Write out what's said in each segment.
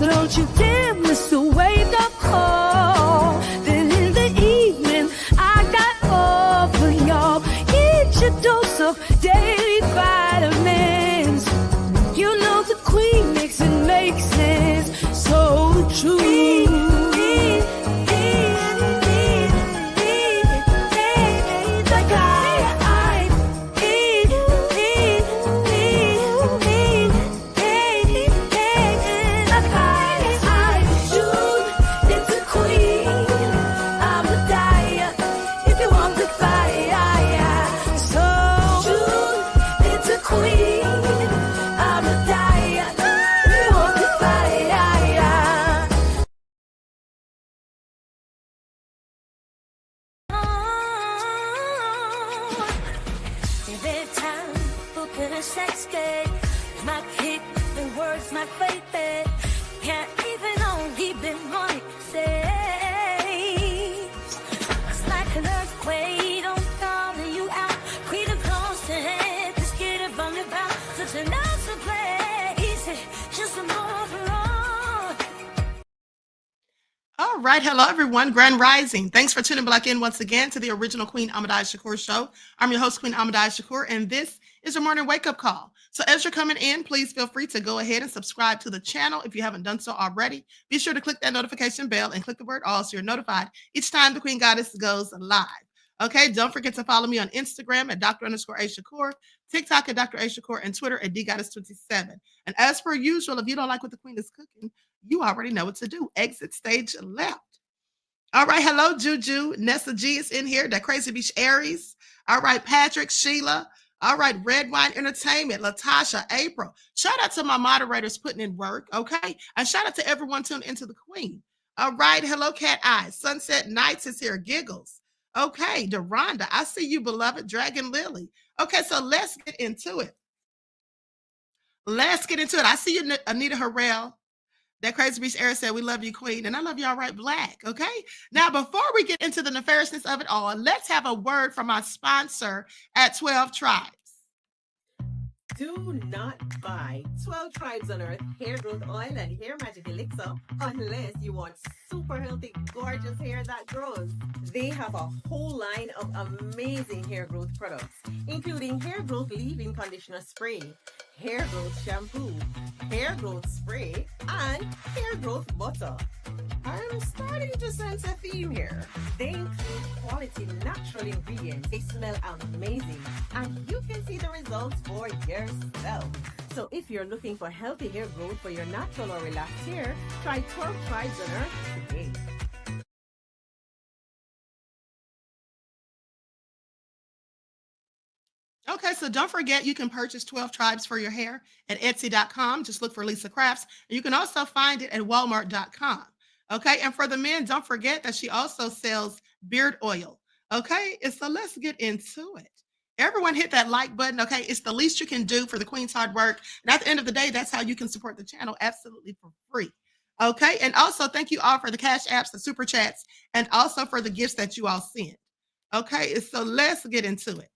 So don't you dare miss a wake-up call. Then in the evening, I got all for y'all. Get your dose of daily vitamins. You know the queen makes it make sense. So true. Sex day, my kick, the words, my favorite. Can't even only be money say. It's like an earthquake, don't call you out. Create a constant, just get it from the bound. Such an awesome place, just a more for all right. Hello, everyone. Grand Rising. Thanks for tuning back in once again to the original Queen Ahmadiyyah Shakur show. I'm your host, Queen Ahmadiyyah Shakur, and this is your morning wake-up call. So as you're coming in, please feel free to go ahead and subscribe to the channel if you haven't done so already. Be sure to click that notification bell and click the word all so you're notified each time the Queen Goddess goes live. Okay, don't forget to follow me on Instagram at Dr._A_Shakur, TikTok at Dr.A_Shakur, and Twitter at DGoddess27. And as per usual, if you don't like what the Queen is cooking, you already know what to do. Exit stage left. All right, hello, Juju. Nessa G is in here. That Crazy Beach Aries. All right, Patrick, Sheila. All right, Red Wine Entertainment, Latasha, April. Shout out to my moderators putting in work, okay? And shout out to everyone tuned into the Queen. All right, hello, Cat Eyes. Sunset Nights is here. Giggles. Okay, Deronda, I see you, beloved. Dragon Lily. Okay, so let's get into it. Let's get into it. I see you, Anita Harrell. That Crazy Beach Air said, we love you, Queen. And I love you all right, Black, okay? Now, before we get into the nefariousness of it all, let's have a word from our sponsor at 12 Tribes. Do not buy 12 Tribes on Earth hair growth oil and hair magic elixir unless you want super healthy, gorgeous hair that grows. They have a whole line of amazing hair growth products, including hair growth leave-in conditioner spray, hair growth shampoo, hair growth spray, and hair growth butter. I'm starting to sense a theme here. They include quality natural ingredients. They smell amazing, and you can see the results for yourself. So if you're looking for healthy hair growth for your natural or relaxed hair, try 12 Tribes on Earth today. Okay, so don't forget you can purchase 12 Tribes for your hair at Etsy.com. Just look for Lisa Crafts. And you can also find it at Walmart.com. Okay, and for the men, don't forget that she also sells beard oil. Okay, and so let's get into it. Everyone hit that like button, okay? It's the least you can do for the Queen's hard work. And at the end of the day, that's how you can support the channel absolutely for free. Okay, and also thank you all for the cash apps, the super chats, and also for the gifts that you all send. Okay, so let's get into it.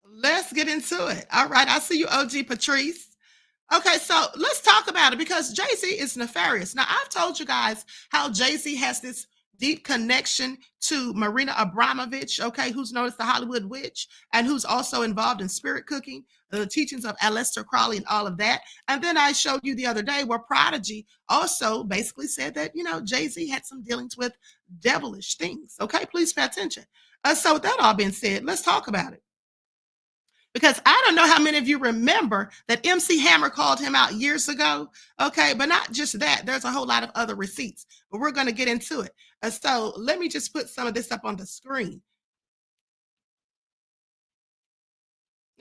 Let's get into it. All right, I see you, OG Patrice. Okay, so let's talk about it because Jay-Z is nefarious. Now, I've told you guys how Jay-Z has this deep connection to Marina Abramovich, okay, who's known as the Hollywood Witch and who's also involved in spirit cooking, the teachings of Aleister Crowley and all of that. And then I showed you the other day where Prodigy also basically said that, you know, Jay-Z had some dealings with devilish things. Okay, please pay attention. So with that all being said, let's talk about it. Because I don't know how many of you remember that MC Hammer called him out years ago. Okay, but not just that. There's a whole lot of other receipts, but we're going to get into it. So let me just put some of this up on the screen.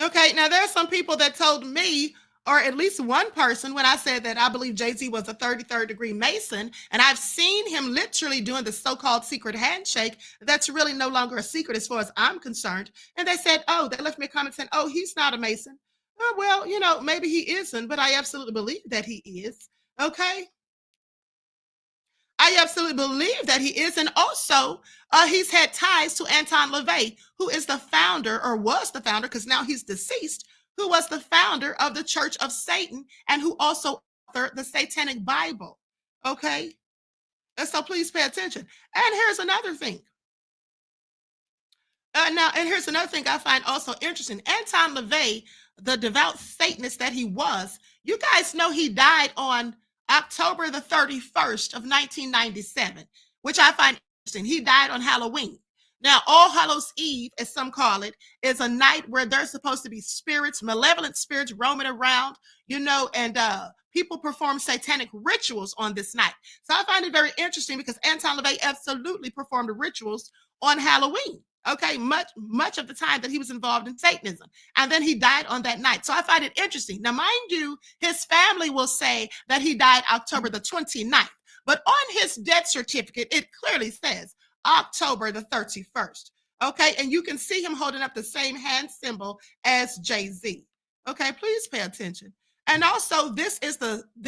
Okay, now there are some people that told me, or at least one person, when I said that I believe Jay-Z was a 33rd degree Mason, and I've seen him literally doing the so-called secret handshake, that's really no longer a secret as far as I'm concerned. And they said, oh, they left me a comment saying, oh, he's not a Mason. Oh, well, you know, maybe he isn't, but I absolutely believe that he is. Okay. I absolutely believe that he is. And also, he's had ties to Anton LaVey, who is the founder, or was the founder, because now he's deceased, who was the founder of the Church of Satan and who also the Satanic Bible. Okay. And so please pay attention. And here's another thing. And here's another thing I find also interesting. Anton LaVey, the devout Satanist that he was, you guys know he died on October the 31st of 1997, which I find interesting. He died on Halloween. Now, All Hallows Eve, as some call it, is a night where there's supposed to be spirits, malevolent spirits roaming around, and people perform satanic rituals on this night. So I find it very interesting because Anton LaVey absolutely performed rituals on Halloween. Okay, much of the time that he was involved in Satanism. And then he died on that night. So I find it interesting. Now, mind you, his family will say that he died October the 29th. But on his death certificate, it clearly says October the 31st. Okay, and you can see him holding up the same hand symbol as Jay-Z. Okay, please pay attention. And also, this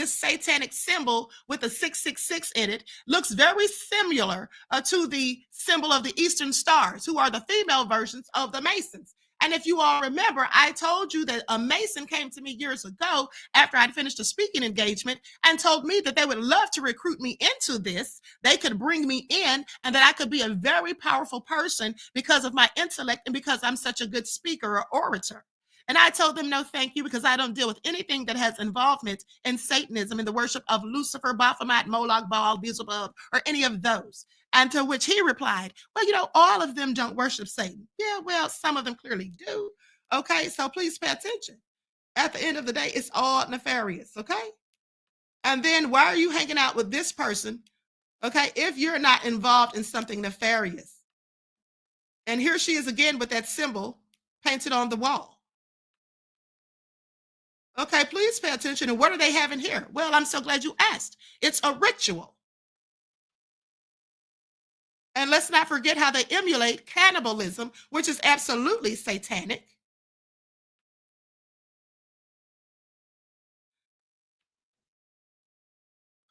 satanic symbol with the 666 in it looks very similar to the symbol of the Eastern Stars, who are the female versions of the Masons. And if you all remember, I told you that a Mason came to me years ago after I'd finished a speaking engagement and told me that they would love to recruit me into this. They could bring me in and that I could be a very powerful person because of my intellect and because I'm such a good speaker or orator. And I told them, no, thank you, because I don't deal with anything that has involvement in Satanism, in the worship of Lucifer, Baphomet, Moloch, Baal, Beelzebub, or any of those. And to which he replied, well, all of them don't worship Satan. Yeah, well, some of them clearly do. Okay, so please pay attention. At the end of the day, it's all nefarious, okay? And then why are you hanging out with this person, okay, if you're not involved in something nefarious? And here she is again with that symbol painted on the wall. Okay, please pay attention. And what do they have in here? Well, I'm so glad you asked. It's a ritual. And let's not forget how they emulate cannibalism, which is absolutely satanic.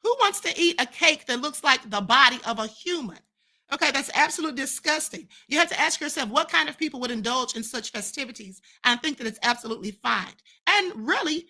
Who wants to eat a cake that looks like the body of a human? Okay, that's absolutely disgusting. You have to ask yourself, what kind of people would indulge in such festivities and think that it's absolutely fine? And really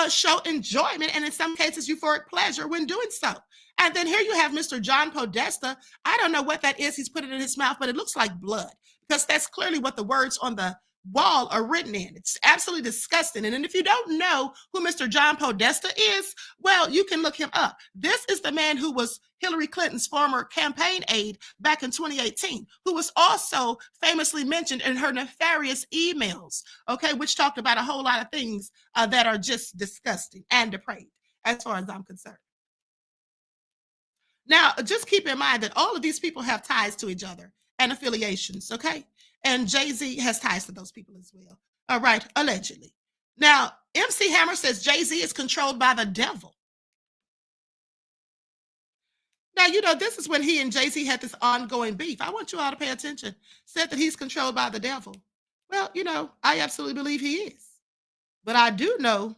show enjoyment and in some cases euphoric pleasure when doing so. And then here you have Mr. John Podesta. I don't know what that is. He's put it in his mouth, but it looks like blood because that's clearly what the words on the wall are written in. It's absolutely disgusting. And then if you don't know who Mr. John Podesta is, well, you can look him up. This is the man who was Hillary Clinton's former campaign aide back in 2018, who was also famously mentioned in her nefarious emails, okay, which talked about a whole lot of things that are just disgusting and depraved, as far as I'm concerned. Now, just keep in mind that all of these people have ties to each other and affiliations, okay? And Jay-Z has ties to those people as well. All right, allegedly. Now, MC Hammer says Jay-Z is controlled by the devil. Now, this is when he and Jay-Z had this ongoing beef. I want you all to pay attention. Said that he's controlled by the devil. Well, I absolutely believe he is. But I do know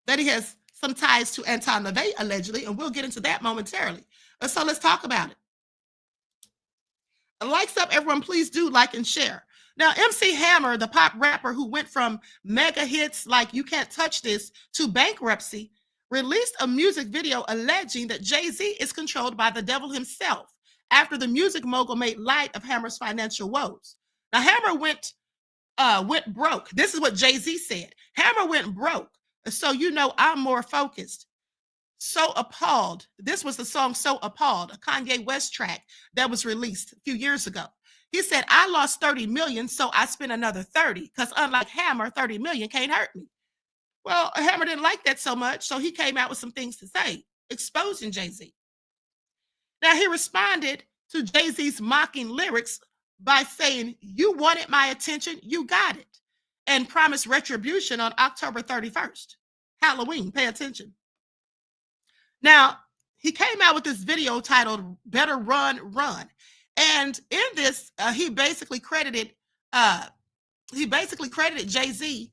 that he has some ties to Anton LaVey, allegedly, and we'll get into that momentarily. So let's talk about it. Likes up, everyone. Please do like and share. Now, MC Hammer, the pop rapper who went from mega hits like You Can't Touch This to bankruptcy, released a music video alleging that Jay-Z is controlled by the devil himself after the music mogul made light of Hammer's financial woes. Now, Hammer went broke. This is what Jay-Z said. Hammer went broke. So, I'm more focused. So Appalled. This was the song So Appalled, a Kanye West track that was released a few years ago. He said, I lost 30 million, so I spent another 30, because unlike Hammer, 30 million can't hurt me. Well, Hammer didn't like that so much, so he came out with some things to say, exposing Jay-Z. Now, he responded to Jay-Z's mocking lyrics by saying, you wanted my attention, you got it, and promised retribution on October 31st, Halloween. Pay attention. Now, he came out with this video titled Better Run, Run. And in this, he basically credited Jay-Z,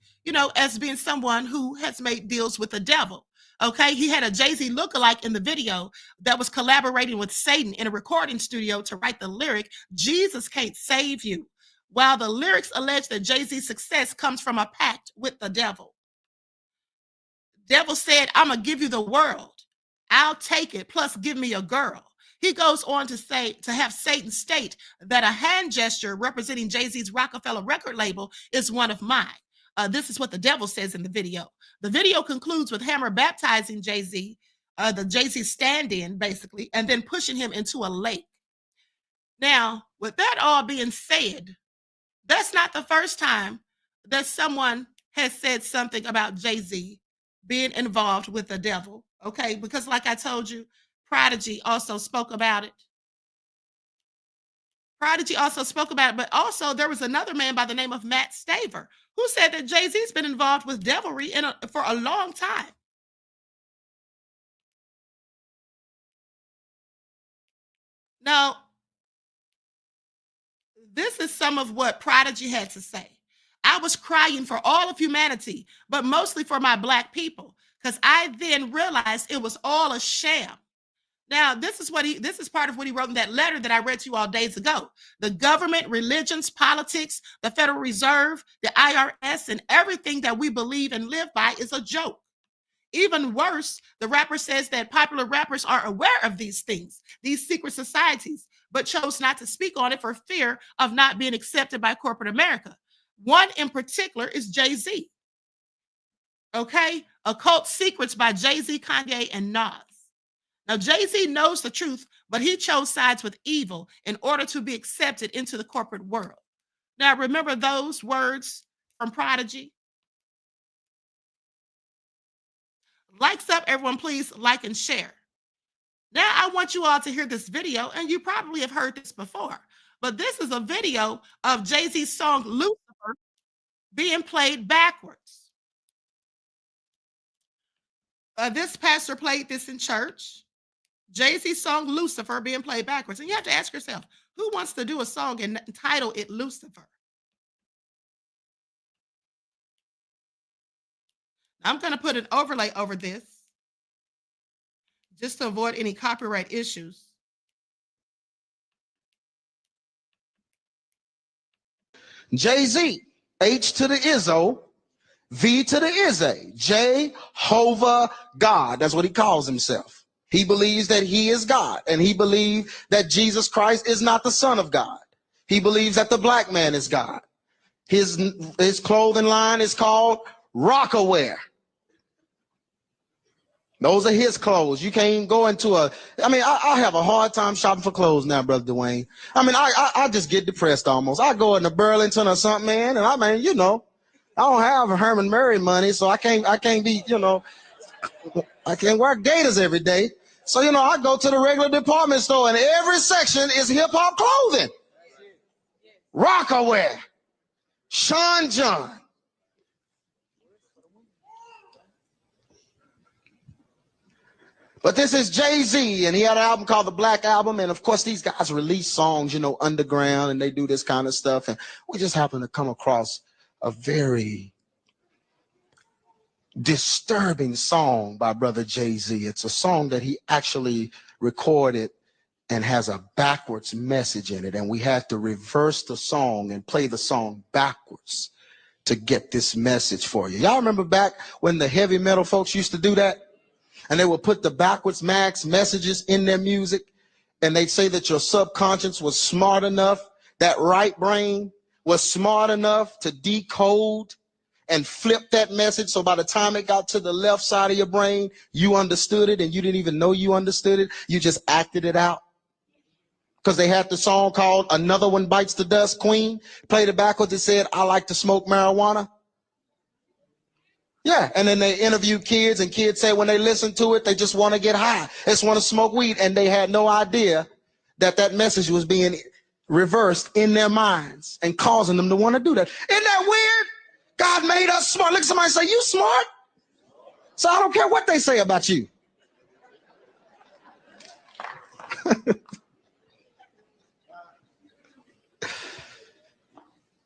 as being someone who has made deals with the devil. Okay, he had a Jay-Z lookalike in the video that was collaborating with Satan in a recording studio to write the lyric, Jesus can't save you, while the lyrics allege that Jay-Z's success comes from a pact with the devil. Devil said, I'm going to give you the world. I'll take it, plus give me a girl. He goes on to say, to have Satan state that a hand gesture representing Jay-Z's Rockefeller record label is one of mine. This is what the devil says in the video. The video concludes with Hammer baptizing Jay-Z, the Jay-Z stand-in, basically, and then pushing him into a lake. Now, with that all being said, that's not the first time that someone has said something about Jay-Z being involved with the devil, okay? Because like I told you, Prodigy also spoke about it. But also there was another man by the name of Matt Staver who said that Jay-Z's been involved with devilry for a long time. Now, this is some of what Prodigy had to say. I was crying for all of humanity, but mostly for my Black people, because I then realized it was all a sham. Now, this is part of what he wrote in that letter that I read to you all days ago. The government, religions, politics, the Federal Reserve, the IRS, and everything that we believe and live by is a joke. Even worse, the rapper says that popular rappers are aware of these things, these secret societies, but chose not to speak on it for fear of not being accepted by corporate America. One in particular is Jay-Z. Okay? Occult Secrets by Jay-Z, Kanye, and Nas. Now, Jay-Z knows the truth, but he chose sides with evil in order to be accepted into the corporate world. Now, remember those words from Prodigy? Likes up, everyone, please like and share. Now, I want you all to hear this video, and you probably have heard this before, but this is a video of Jay-Z's song Lucifer being played backwards. This pastor played this in church. Jay-Z's song Lucifer being played backwards. And you have to ask yourself, who wants to do a song and title it Lucifer? I'm going to put an overlay over this just to avoid any copyright issues. Jay-Z, H to the Izzo, V to the Izzy, Jehovah God. That's what he calls himself. He believes that he is God, and he believes that Jesus Christ is not the Son of God. He believes that the black man is God. His clothing line is called Rockaware. Those are his clothes. You can't even go into I have a hard time shopping for clothes now, Brother Dwayne. I just get depressed almost. I go into Burlington or something, man, and I don't have Herman Murray money, so I can't be, I can't wear gators every day. So, I go to the regular department store, and every section is hip-hop clothing. Rockaware, Sean John. But this is Jay-Z, and he had an album called The Black Album, and of course these guys release songs, underground, and they do this kind of stuff, and we just happen to come across a very disturbing song by Brother Jay-Z. It's a song that he actually recorded and has a backwards message in it, and we had to reverse the song and play the song backwards to get this message for you. Y'all remember back when the heavy metal folks used to do that? And they would put the backwards messages in their music, and they'd say that your subconscious was smart enough, that right brain was smart enough to decode and flip that message, so by the time it got to the left side of your brain, you understood it, and you didn't even know you understood it. You just acted it out. Because they had the song called Another One Bites the Dust, Queen. Played it backwards. It said, I like to smoke marijuana. Yeah, and then they interviewed kids, and kids say when they listen to it, they just want to get high. They just want to smoke weed, and they had no idea that that message was being reversed in their minds and causing them to want to do that. Isn't that weird? God made us smart. Look at somebody say, you smart? So I don't care what they say about you.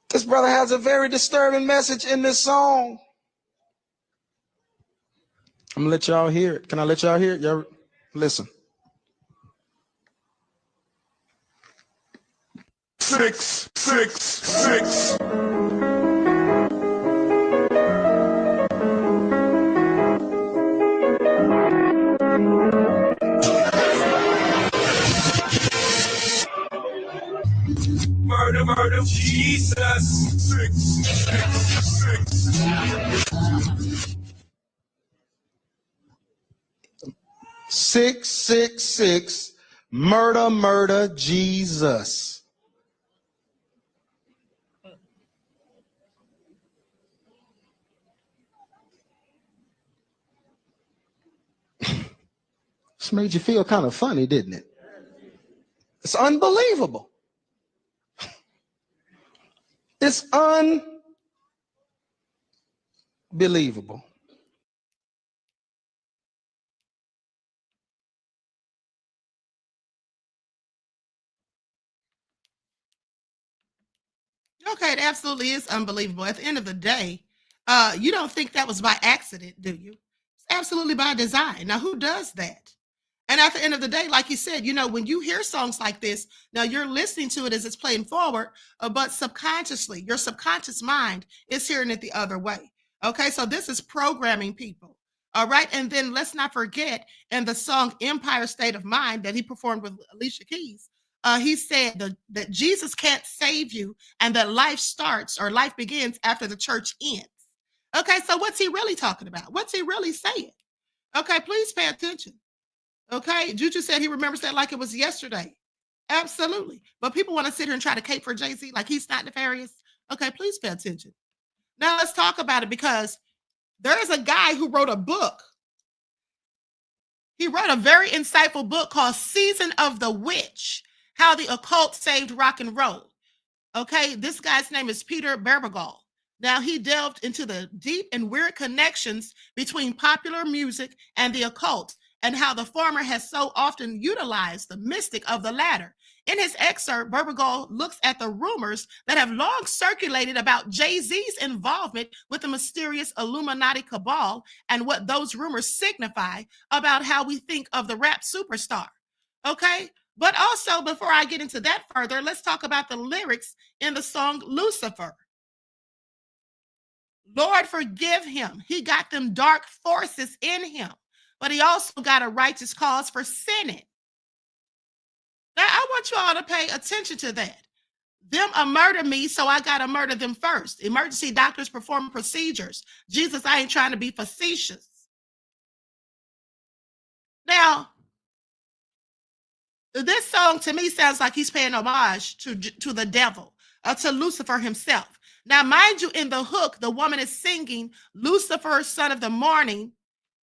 This brother has a very disturbing message in this song. I'm gonna let y'all hear it. Can I let y'all hear it? Y'all listen. 666. 666, murder, murder, Jesus. This made you feel kind of funny, didn't it? It's unbelievable. It's unbelievable. Okay, it absolutely is unbelievable. At the end of the day, you don't think that was by accident, do you? It's absolutely by design. Now, who does that? And at the end of the day, like you said, when you hear songs like this, now you're listening to it as it's playing forward, but subconsciously, your subconscious mind is hearing it the other way. Okay, so this is programming people. All right, and then let's not forget in the song Empire State of Mind that he performed with Alicia Keys, he said that Jesus can't save you and that life starts or life begins after the church ends. Okay, so what's he really talking about? What's he really saying? Okay, please pay attention. Okay, Juju said he remembers that like it was yesterday. Absolutely. But people want to sit here and try to cape for Jay-Z like he's not nefarious. Okay, please pay attention. Now let's talk about it because there is a guy who wrote a book. He wrote a very insightful book called Season of the Witch, How the Occult Saved Rock and Roll. Okay, this guy's name is Peter Berbegal. Now, he delved into the deep and weird connections between popular music and the occult and how the former has so often utilized the mystic of the latter. In his excerpt, Berbegal looks at the rumors that have long circulated about Jay-Z's involvement with the mysterious Illuminati cabal and what those rumors signify about how we think of the rap superstar. Okay? But also, before I get into that further, let's talk about the lyrics in the song Lucifer. Lord, forgive him. He got them dark forces in him, but he also got a righteous cause for sinning. Now, I want you all to pay attention to that. Them murder me, so I got to murder them first. Emergency doctors perform procedures. Jesus, I ain't trying to be facetious. Now, this song to me sounds like he's paying homage to the devil, to Lucifer himself. Now, mind you, in the hook, the woman is singing, Lucifer, son of the morning.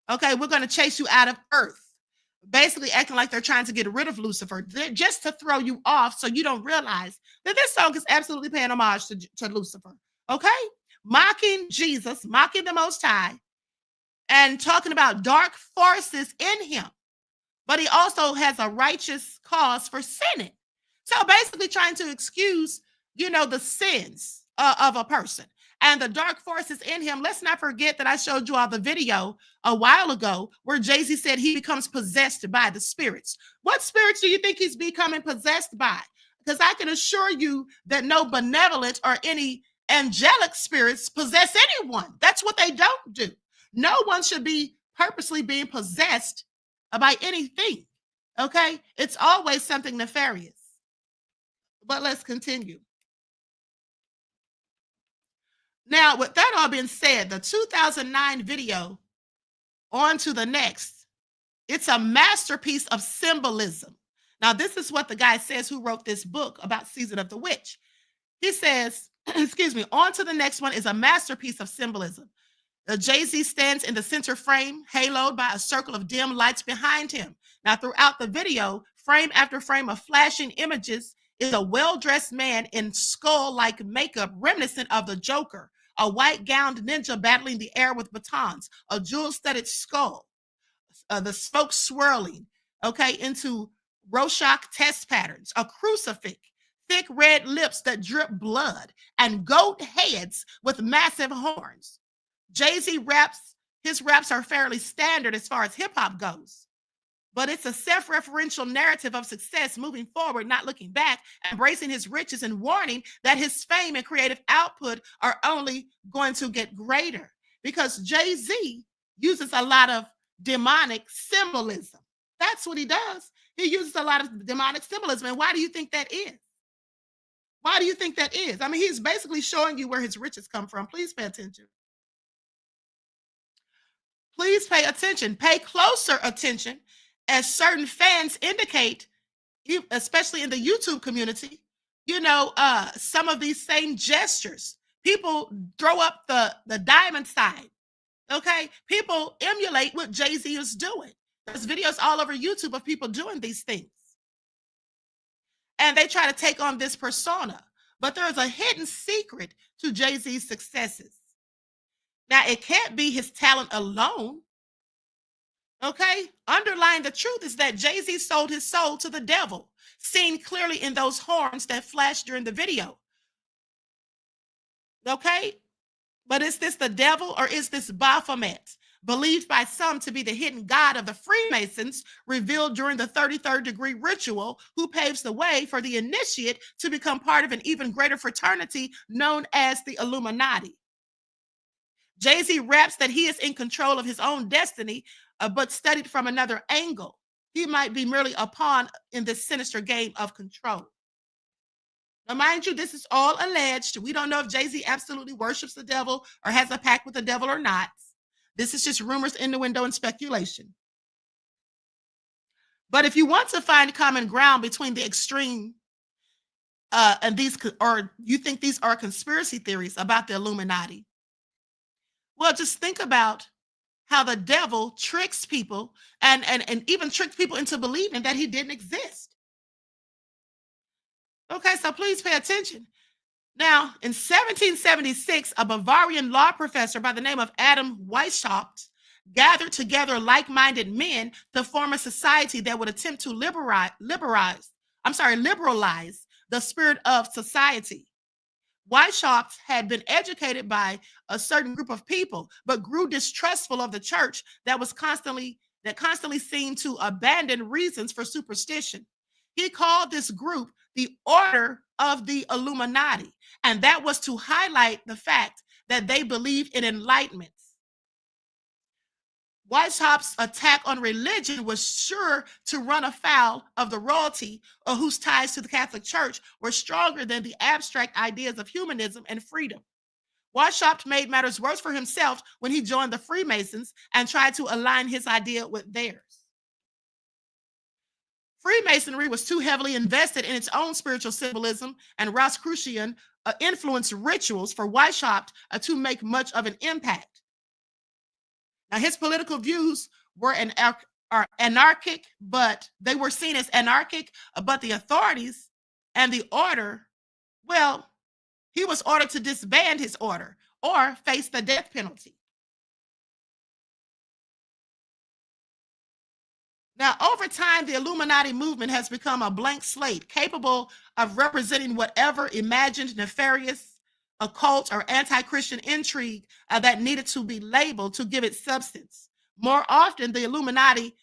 Okay, we're going to chase you out of earth. Basically acting like they're trying to get rid of Lucifer, just to throw you off so you don't realize that this song is absolutely paying homage to Lucifer. Okay? Mocking Jesus, mocking the Most High, and talking about dark forces in him. But he also has a righteous cause for sinning. So basically trying to excuse, the sins of a person and the dark forces in him. Let's not forget that I showed you all the video a while ago where Jay-Z said he becomes possessed by the spirits. What spirits do you think he's becoming possessed by? Because I can assure you that no benevolent or any angelic spirits possess anyone. That's what they don't do. No one should be purposely being possessed by anything. Okay? It's always something nefarious. But let's continue. Now, with that all being said, the 2009 video, On to the Next, it's a masterpiece of symbolism. Now, this is what the guy says who wrote this book about Season of the Witch. He says, On to the Next one is a masterpiece of symbolism. Jay-Z stands in the center frame, haloed by a circle of dim lights behind him. Now, throughout the video, frame after frame of flashing images is a well-dressed man in skull-like makeup reminiscent of the Joker, a white-gowned ninja battling the air with batons, a jewel-studded skull, the smoke swirling, into Rorschach test patterns, a crucifix, thick red lips that drip blood, and goat heads with massive horns. Jay-Z raps, his raps are fairly standard as far as hip-hop goes. But it's a self-referential narrative of success, moving forward, not looking back, embracing his riches and warning that his fame and creative output are only going to get greater. Because Jay-Z uses a lot of demonic symbolism. That's what he does. He uses a lot of demonic symbolism. And why do you think that is? Why do you think that is? I mean, he's basically showing you where his riches come from. Please pay attention. Please pay attention. Pay closer attention as certain fans indicate, especially in the YouTube community, some of these same gestures, people throw up the diamond sign. Okay, people emulate what Jay-Z is doing. There's videos all over YouTube of people doing these things, and they try to take on this persona. But there is a hidden secret to Jay-Z's successes. Now, it can't be his talent alone. Okay, underlying the truth is that Jay-Z sold his soul to the devil, seen clearly in those horns that flashed during the video. Okay, but is this the devil or is this Baphomet, believed by some to be the hidden god of the Freemasons, revealed during the 33rd degree ritual, who paves the way for the initiate to become part of an even greater fraternity known as the Illuminati? Jay-Z raps that he is in control of his own destiny, but studied from another angle. He might be merely a pawn in this sinister game of control. Now, mind you, this is all alleged. We don't know if Jay-Z absolutely worships the devil or has a pact with the devil or not. This is just rumors, innuendo, and speculation. But if you want to find common ground between the extreme and these, or you think these are conspiracy theories about the Illuminati, well, just think about how the devil tricks people and even tricked people into believing that he didn't exist. Okay, so please pay attention. Now, in 1776, a Bavarian law professor by the name of Adam Weishaupt gathered together like-minded men to form a society that would attempt to liberalize the spirit of society. Weishaupt had been educated by a certain group of people, but grew distrustful of the church that constantly seemed to abandon reasons for superstition. He called this group the Order of the Illuminati, and that was to highlight the fact that they believed in enlightenment. Weishaupt's attack on religion was sure to run afoul of the royalty, or whose ties to the Catholic Church were stronger than the abstract ideas of humanism and freedom. Weishaupt made matters worse for himself when he joined the Freemasons and tried to align his idea with theirs. Freemasonry was too heavily invested in its own spiritual symbolism and Rosicrucian influenced rituals for Weishaupt to make much of an impact. Now, his political views were anarchic, but they were seen as anarchic, but the authorities and the order, well, he was ordered to disband his order or face the death penalty. Now, over time, the Illuminati movement has become a blank slate, capable of representing whatever imagined nefarious, occult, or anti-Christian intrigue that needed to be labeled to give it substance. More often, the Illuminati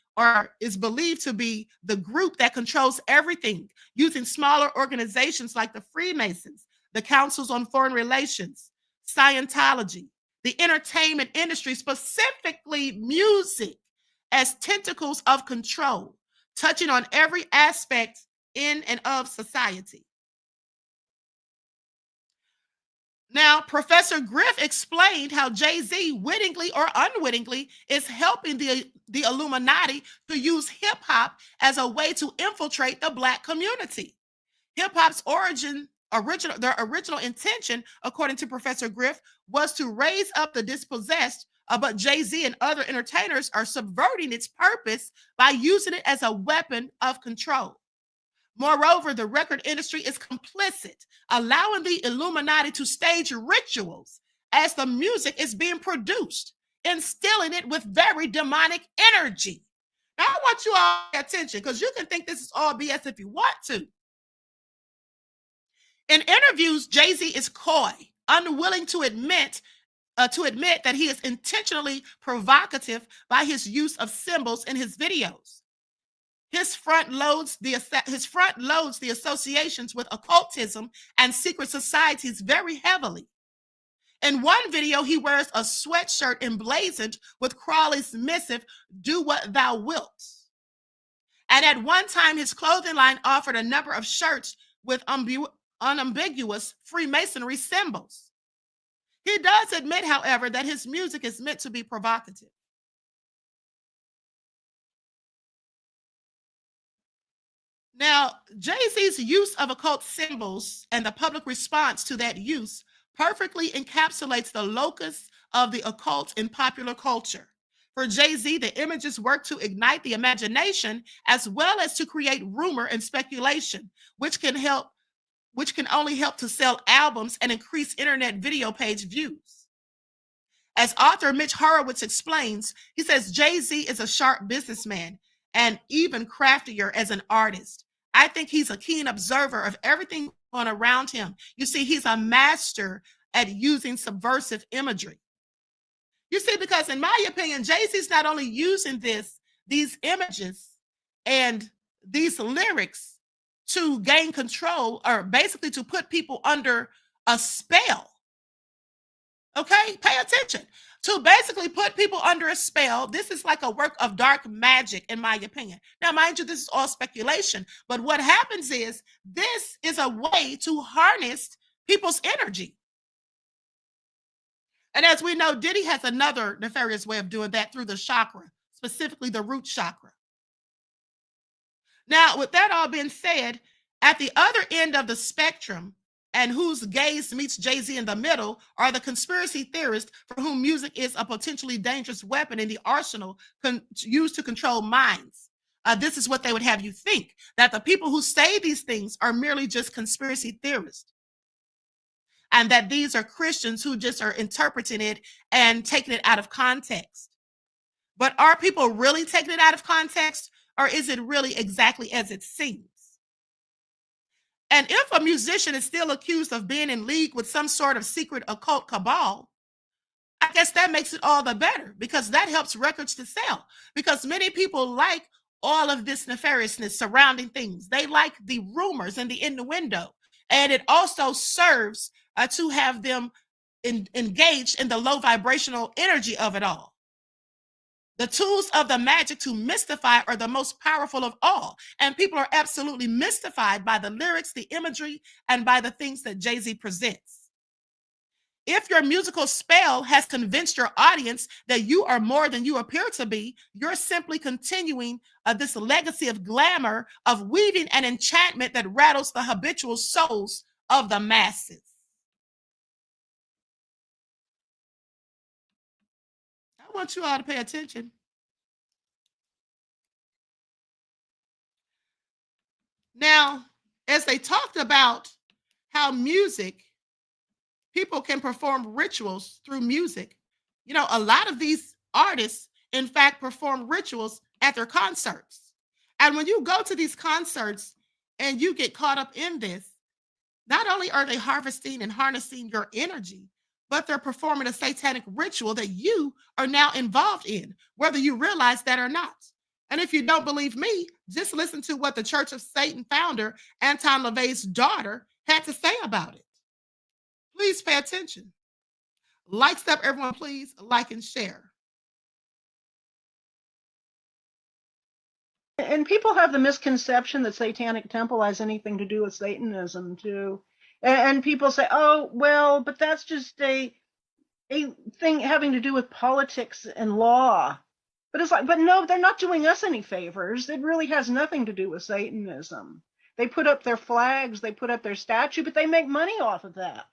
is believed to be the group that controls everything, using smaller organizations like the Freemasons, the Councils on Foreign Relations, Scientology, the entertainment industry, specifically music, as tentacles of control, touching on every aspect in and of society. Now, Professor Griff explained how Jay-Z, wittingly or unwittingly, is helping the Illuminati to use hip-hop as a way to infiltrate the Black community. Hip-hop's their original intention, according to Professor Griff, was to raise up the dispossessed, but Jay-Z and other entertainers are subverting its purpose by using it as a weapon of control. Moreover, the record industry is complicit, allowing the Illuminati to stage rituals as the music is being produced, instilling it with very demonic energy. Now, I want you all to pay attention, because you can think this is all BS if you want to. In interviews, Jay-Z is coy, unwilling to admit that he is intentionally provocative by his use of symbols in his videos. His front loads the associations with occultism and secret societies very heavily. In one video, he wears a sweatshirt emblazoned with Crowley's missive, "Do what thou wilt." And at one time, his clothing line offered a number of shirts with unambiguous Freemasonry symbols. He does admit, however, that his music is meant to be provocative. Now, Jay-Z's use of occult symbols and the public response to that use perfectly encapsulates the locus of the occult in popular culture. For Jay-Z, the images work to ignite the imagination as well as to create rumor and speculation, which can only help to sell albums and increase internet video page views. As author Mitch Horowitz explains, he says Jay-Z is a sharp businessman and even craftier as an artist. I think he's a keen observer of everything going on around him. You see, he's a master at using subversive imagery. You see, because in my opinion, Jay-Z's not only using these images and these lyrics to gain control, or basically to put people under a spell. Okay, pay attention. To basically put people under a spell, this is like a work of dark magic, in my opinion. Now, mind you, this is all speculation, but what happens is this is a way to harness people's energy. And as we know, Diddy has another nefarious way of doing that through the chakra, specifically the root chakra. Now, with that all being said, at the other end of the spectrum, and whose gaze meets Jay-Z in the middle, are the conspiracy theorists for whom music is a potentially dangerous weapon in the arsenal used to control minds. This is what they would have you think, that the people who say these things are merely just conspiracy theorists, and that these are Christians who just are interpreting it and taking it out of context. But are people really taking it out of context, or is it really exactly as it seems? And if a musician is still accused of being in league with some sort of secret occult cabal, I guess that makes it all the better, because that helps records to sell. Because many people like all of this nefariousness surrounding things. They like the rumors and the innuendo. And it also serves to have them engaged in the low vibrational energy of it all. The tools of the magic to mystify are the most powerful of all. And people are absolutely mystified by the lyrics, the imagery, and by the things that Jay-Z presents. If your musical spell has convinced your audience that you are more than you appear to be, you're simply continuing this legacy of glamour, of weaving an enchantment that rattles the habitual souls of the masses. I want you all to pay attention. Now, as they talked about how people can perform rituals through music. You know, a lot of these artists, in fact, perform rituals at their concerts. And when you go to these concerts and you get caught up in this, not only are they harvesting and harnessing your energy, but they're performing a satanic ritual that you are now involved in, whether you realize that or not. And if you don't believe me, just listen to what the Church of Satan founder, Anton LaVey's daughter, had to say about it. Please pay attention. Like stuff, everyone, please like and share. And people have the misconception that Satanic Temple has anything to do with Satanism too. And people say, oh, well, but that's just a thing having to do with politics and law. But it's like, but no, they're not doing us any favors. It really has nothing to do with Satanism. They put up their flags, they put up their statue, but they make money off of that.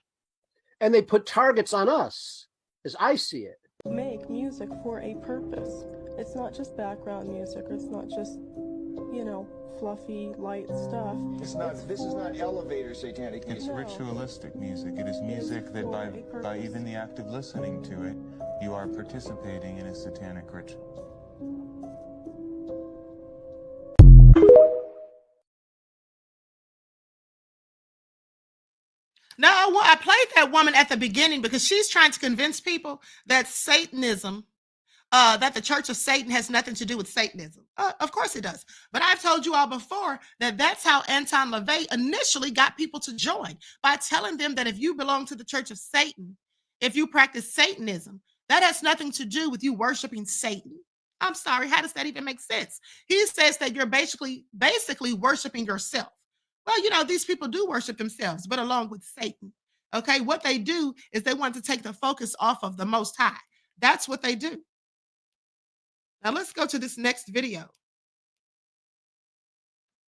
And they put targets on us, as I see it. Make music for a purpose. It's not just background music, or it's not just, you know, fluffy, light stuff. This is not elevator satanic music. No. It's ritualistic music. It is music that by even the act of listening to it, you are participating in a satanic ritual. No, I played that woman at the beginning because she's trying to convince people that Satanism, that the Church of Satan has nothing to do with Satanism. Of course it does. But I've told you all before that that's how Anton LaVey initially got people to join, by telling them that if you belong to the Church of Satan, if you practice Satanism, that has nothing to do with you worshiping Satan. I'm sorry, how does that even make sense? He says that you're basically worshiping yourself. Well, you know, these people do worship themselves, but along with Satan. Okay, what they do is they want to take the focus off of the Most High. That's what they do. Now let's go to this next video.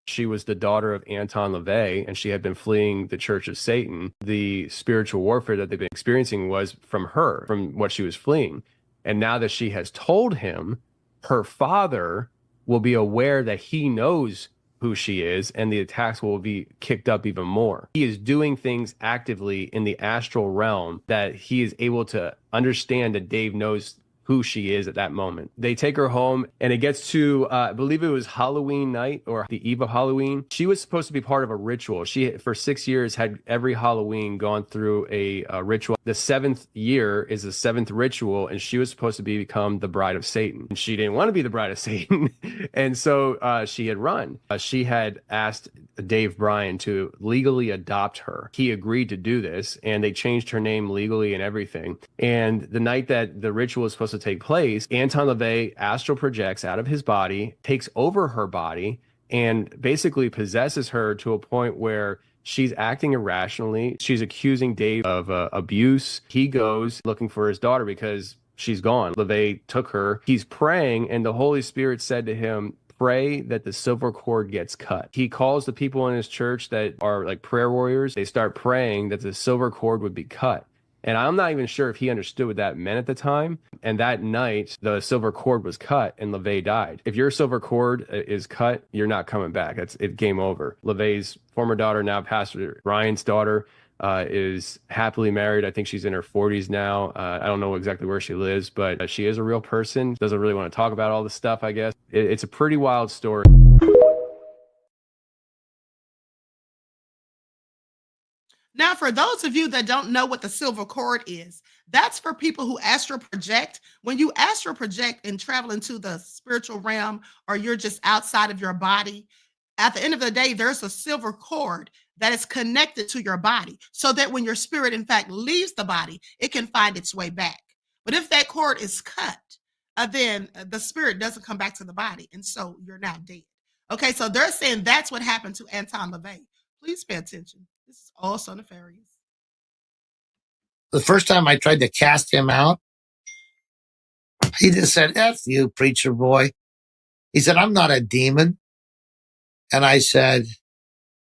She was the daughter of Anton LaVey, and she had been fleeing the Church of Satan. The spiritual warfare that they've been experiencing was from her, from what she was fleeing. And now that she has told him, her father will be aware that he knows who she is, and the attacks will be kicked up even more. He is doing things actively in the astral realm that he is able to understand that Dave knows who she is at that moment. They take her home, and it gets to, I believe it was Halloween night or the eve of Halloween. She was supposed to be part of a ritual. She, for 6 years, had every Halloween gone through a ritual. The 7th year is the 7th ritual, and she was supposed to become the bride of Satan. And she didn't want to be the bride of Satan, and so she had run. She had asked Dave Bryan to legally adopt her. He agreed to do this, and they changed her name legally and everything. And the night that the ritual was supposed to take place, Anton LaVey astral projects out of his body, takes over her body, and basically possesses her to a point where she's acting irrationally. She's accusing Dave of abuse. He goes looking for his daughter because she's gone. LaVey took her. He's praying, and the Holy Spirit said to him, pray that the silver cord gets cut. He calls the people in his church that are like prayer warriors. They start praying that the silver cord would be cut. And I'm not even sure if he understood what that meant at the time. And that night, the silver cord was cut and LaVey died. If your silver cord is cut, you're not coming back. It's game over. LaVey's former daughter, now Pastor Ryan's daughter, is happily married. I think she's in her 40s now. I don't know exactly where she lives, but she is a real person. Doesn't really want to talk about all this stuff, I guess. It's a pretty wild story. Now, for those of you that don't know what the silver cord is, that's for people who astral project. When you astral project and travel into the spiritual realm, or you're just outside of your body, at the end of the day, there's a silver cord that is connected to your body so that when your spirit, in fact, leaves the body, it can find its way back. But if that cord is cut, then the spirit doesn't come back to the body, and so you're now dead. Okay, so they're saying that's what happened to Anton LaVey. Please pay attention. This is all so nefarious. The first time I tried to cast him out, he just said, F you, preacher boy. He said, I'm not a demon. And I said,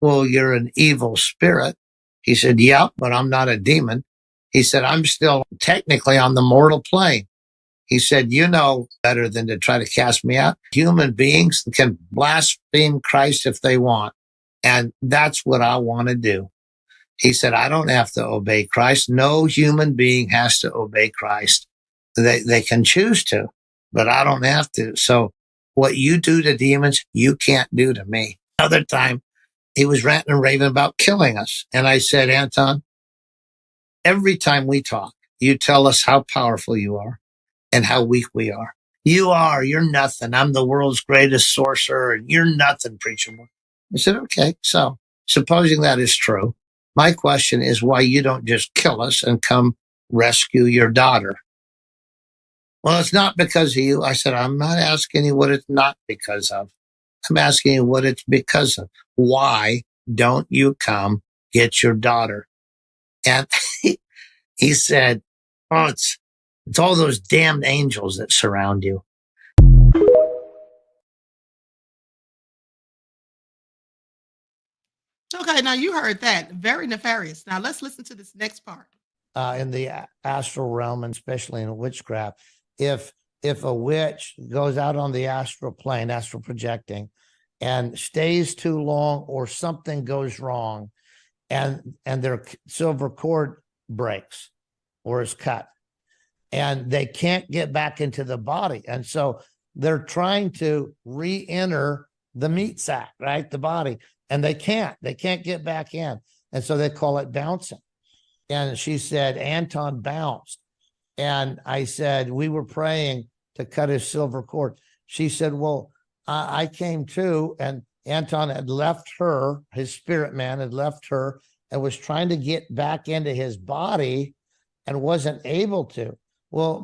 well, you're an evil spirit. He said, yeah, but I'm not a demon. He said, I'm still technically on the mortal plane. He said, you know better than to try to cast me out. Human beings can blaspheme Christ if they want. And that's what I want to do. He said, I don't have to obey Christ. No human being has to obey Christ. They can choose to, but I don't have to. So what you do to demons, you can't do to me. Another time, he was ranting and raving about killing us. And I said, Anton, every time we talk, you tell us how powerful you are and how weak we are. You're nothing. I'm the world's greatest sorcerer, and you're nothing, preacher boy. I said, okay, so supposing that is true, my question is why you don't just kill us and come rescue your daughter. Well, it's not because of you. I said, I'm not asking you what it's not because of. I'm asking you what it's because of. Why don't you come get your daughter? And he said, oh, it's all those damned angels that surround you. Okay, now you heard that. Very nefarious. Now let's listen to this next part. In the astral realm, and especially in witchcraft, if a witch goes out on the astral plane, astral projecting, and stays too long, or something goes wrong, and their silver cord breaks or is cut, and they can't get back into the body, and so they're trying to re-enter the meat sack, right, the body, and they can't get back in, and so they call it bouncing. And she said, Anton bounced. And I said, we were praying to cut his silver cord. She said, well, I came too, and Anton had left her, his spirit man had left her, and was trying to get back into his body and wasn't able to. Well,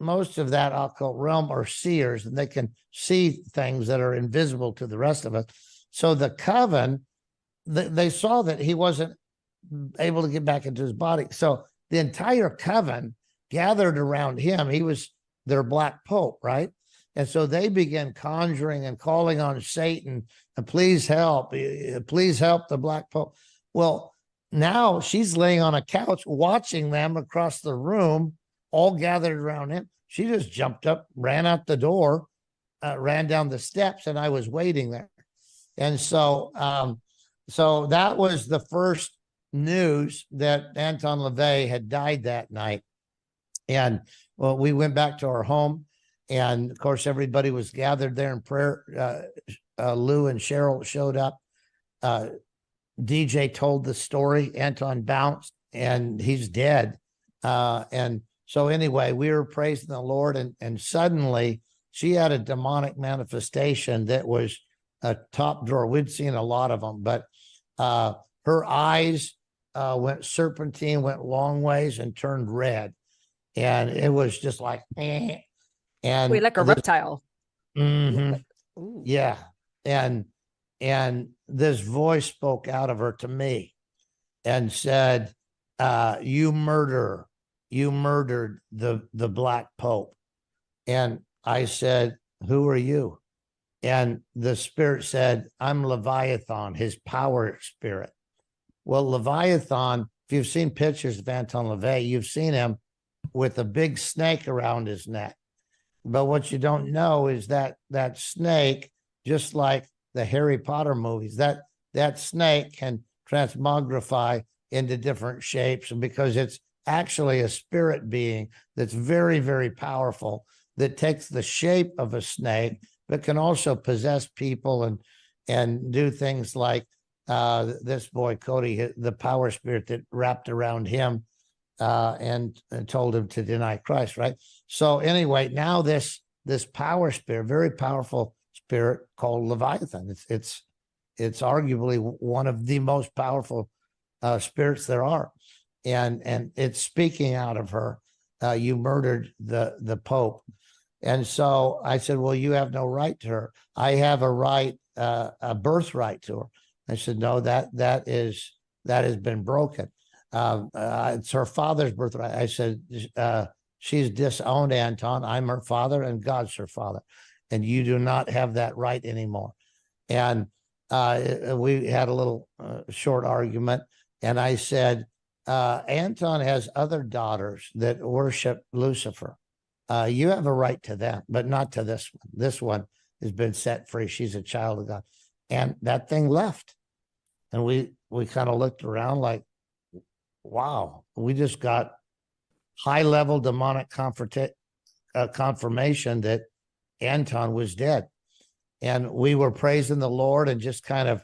most of that occult realm are seers, and they can see things that are invisible to the rest of us. So the coven, they saw that he wasn't able to get back into his body. So the entire coven gathered around him. He was their black pope, right? And so they began conjuring and calling on Satan, and please help the Black Pope. Well, now she's laying on a couch watching them across the room, all gathered around him. She just jumped up, ran out the door, ran down the steps, and I was waiting there. And so, so that was the first news that Anton LaVey had died that night. And well, we went back to our home, and of course, everybody was gathered there in prayer. Lou and Cheryl showed up. DJ told the story. Anton bounced, and he's dead. And so anyway, we were praising the Lord, and suddenly she had a demonic manifestation that was a top drawer. We'd seen a lot of them, but her eyes went serpentine, went long ways, and turned red. And it was just like, eh. And like a reptile. Yeah. And this voice spoke out of her to me and said, you murdered the Black Pope. And I said, who are you? And the spirit said, I'm Leviathan, his power spirit. Well, Leviathan, if you've seen pictures of Anton LaVey, you've seen him with a big snake around his neck. But what you don't know is that snake, just like the Harry Potter movies, that snake can transmogrify into different shapes, and because it's actually a spirit being that's very, very powerful, that takes the shape of a snake, but can also possess people and do things like this boy, Cody, the power spirit that wrapped around him and told him to deny Christ, right? So anyway, now this power spirit, very powerful spirit called Leviathan, it's arguably one of the most powerful spirits there are, and it's speaking out of her. You murdered the Pope. And so I said, well, you have no right to her. I have a right, a birthright to her. I said, no, that has been broken. It's her father's birthright. I said, she's disowned Anton. I'm her father, and God's her father, and you do not have that right anymore. And we had a little short argument, and I said, Anton has other daughters that worship Lucifer. You have a right to them, but not to this one. This one has been set free. She's a child of God. And that thing left. And we kind of looked around like, wow, we just got high-level demonic confirmation that Anton was dead. And we were praising the Lord and just kind of,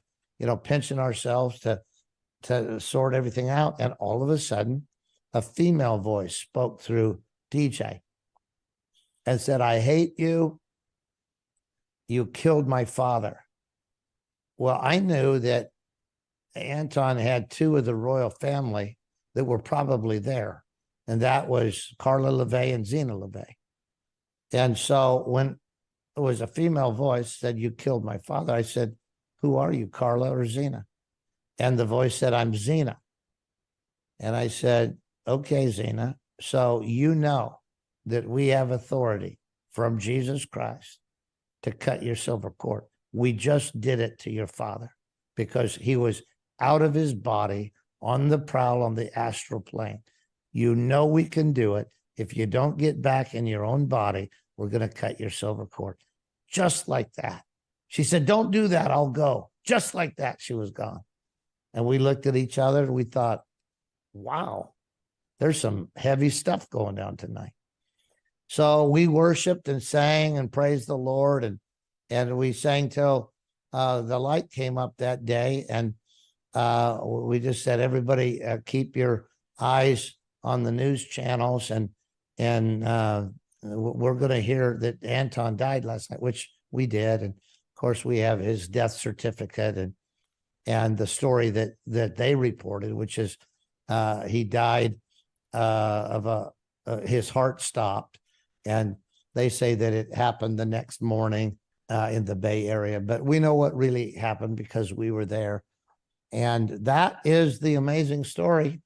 pinching ourselves to sort everything out. And all of a sudden, a female voice spoke through DJ and said, I hate you. You killed my father. Well, I knew that Anton had two of the royal family that were probably there, and that was Carla LaVey and Zena LaVey. And so when it was a female voice said, you killed my father, I said, who are you, Carla or Zena? And the voice said, I'm Zena. And I said, okay, Zena, so you know that we have authority from Jesus Christ to cut your silver cord. We just did it to your father because he was out of his body on the prowl on the astral plane. You know we can do it. If you don't get back in your own body, we're going to cut your silver cord. Just like that. She said, don't do that. I'll go. Just like that, she was gone. And we looked at each other and we thought, wow, there's some heavy stuff going down tonight. So we worshiped and sang and praised the Lord, and we sang till the light came up that day. And we just said, everybody keep your eyes on the news channels, and we're going to hear that Anton died last night, which we did. And of course, we have his death certificate and the story that they reported, which is he died of his heart stopped. And they say that it happened the next morning in the Bay Area. But we know what really happened because we were there. And that is the amazing story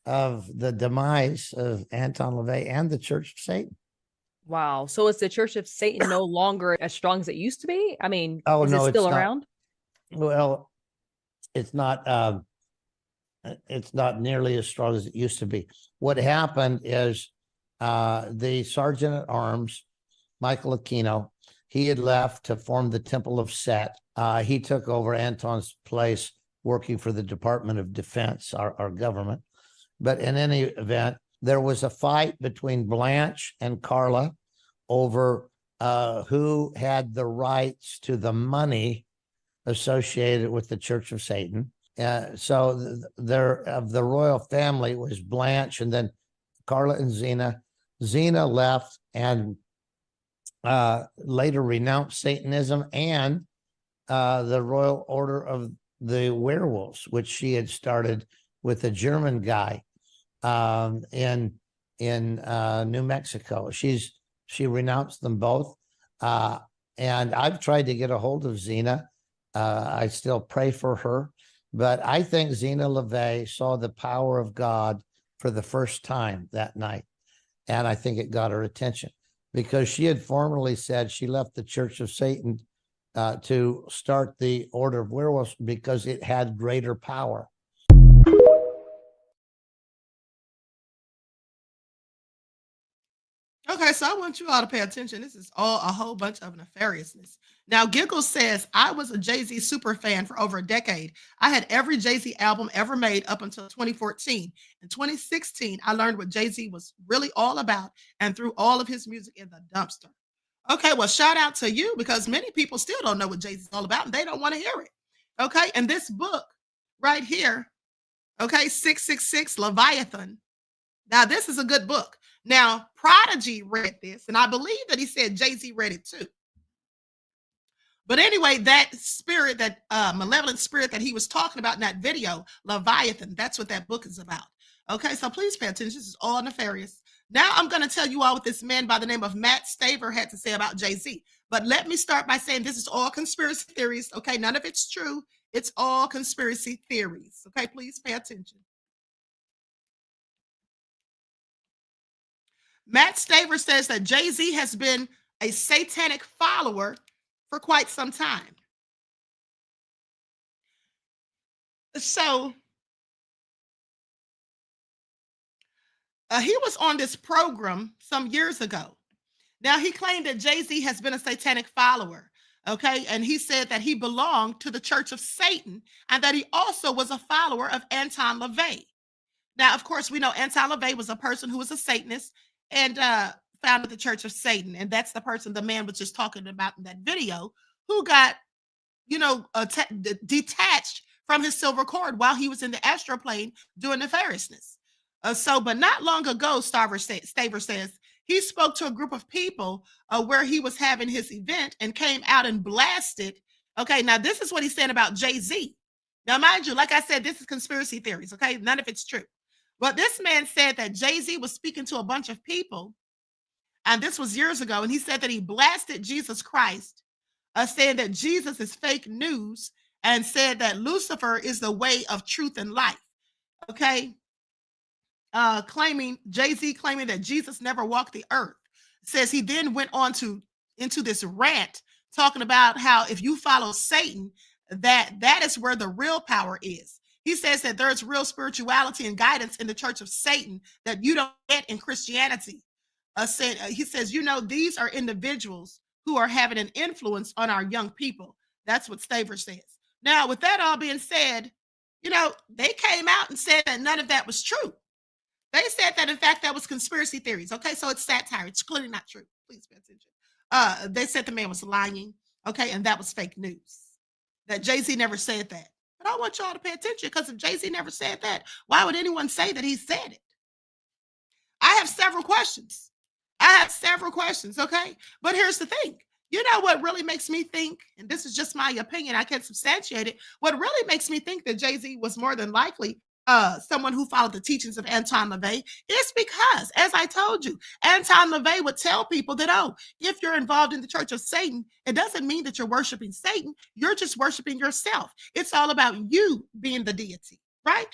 of the demise of Anton LaVey and the Church of Satan. Wow. So is the Church of Satan no longer as strong as it used to be? I mean, Oh, is no, it it's still not. around? Well, it's not nearly as strong as it used to be. What happened is the sergeant at arms, Michael Aquino, he had left to form the Temple of Set. He took over Anton's place working for the Department of Defense, our government. But in any event, there was a fight between Blanche and Carla over who had the rights to the money associated with the Church of Satan. So there of the royal family was Blanche, and then Carla and Zena. Zena left and later renounced Satanism and the Royal Order of the Werewolves, which she had started with a German guy in New Mexico. She renounced them both, and I've tried to get a hold of Zena. I still pray for her, but I think Zena LaVey saw the power of God for the first time that night, and I think it got her attention because she had formerly said she left the Church of Satan to start the Order of Werewolves because it had greater power. Okay, so I want you all to pay attention. This is all a whole bunch of nefariousness. Now, Giggles says, I was a Jay-Z super fan for over a decade. I had every Jay-Z album ever made up until 2014. In 2016, I learned what Jay-Z was really all about and threw all of his music in the dumpster. Okay, well, shout out to you because many people still don't know what Jay-Z is all about and they don't want to hear it. Okay, and this book right here, okay, 666 Leviathan. Now, this is a good book. Now, Prodigy read this, and I believe that he said Jay-Z read it too. But anyway, that spirit, that malevolent spirit that he was talking about in that video, Leviathan, that's what that book is about. Okay, so please pay attention. This is all nefarious. Now I'm going to tell you all what this man by the name of Matt Staver had to say about Jay-Z. But let me start by saying this is all conspiracy theories. Okay, none of it's true. It's all conspiracy theories. Okay, please pay attention. Matt Staver says that Jay-Z has been a satanic follower for quite some time. So he was on this program some years ago. Now he claimed that Jay-Z has been a satanic follower. Okay, and he said that he belonged to the Church of Satan and that he also was a follower of Anton LaVey. Now, of course, we know Anton LaVey was a person who was a Satanist and founded the Church of Satan. And that's the person the man was just talking about in that video who got, detached from his silver cord while he was in the astral plane doing nefariousness. But not long ago, Staver says, he spoke to a group of people where he was having his event and came out and blasted. Okay, now this is what he's saying about Jay-Z. Now, mind you, like I said, this is conspiracy theories, okay? None of it's true. But this man said that Jay-Z was speaking to a bunch of people, and this was years ago, and he said that he blasted Jesus Christ, saying that Jesus is fake news, and said that Lucifer is the way of truth and life, okay? Jay-Z claiming that Jesus never walked the earth. Says he then went on into this rant talking about how if you follow Satan, that is where the real power is. He says that there's real spirituality and guidance in the Church of Satan that you don't get in Christianity. He says, these are individuals who are having an influence on our young people. That's what Staver says. Now, with that all being said, they came out and said that none of that was true. They said that, in fact, that was conspiracy theories. Okay, so it's satire. It's clearly not true. Please pay attention. They said the man was lying. Okay, and that was fake news. That Jay-Z never said that. But I want y'all to pay attention because if Jay-Z never said that, why would anyone say that he said it? I have several questions. Okay? But here's the thing. You know what really makes me think, and this is just my opinion, I can't substantiate it. What really makes me think that Jay-Z was more than likely someone who followed the teachings of Anton LaVey is because, as I told you, Anton LaVey would tell people that, if you're involved in the Church of Satan, it doesn't mean that you're worshiping Satan. You're just worshiping yourself. It's all about you being the deity, right?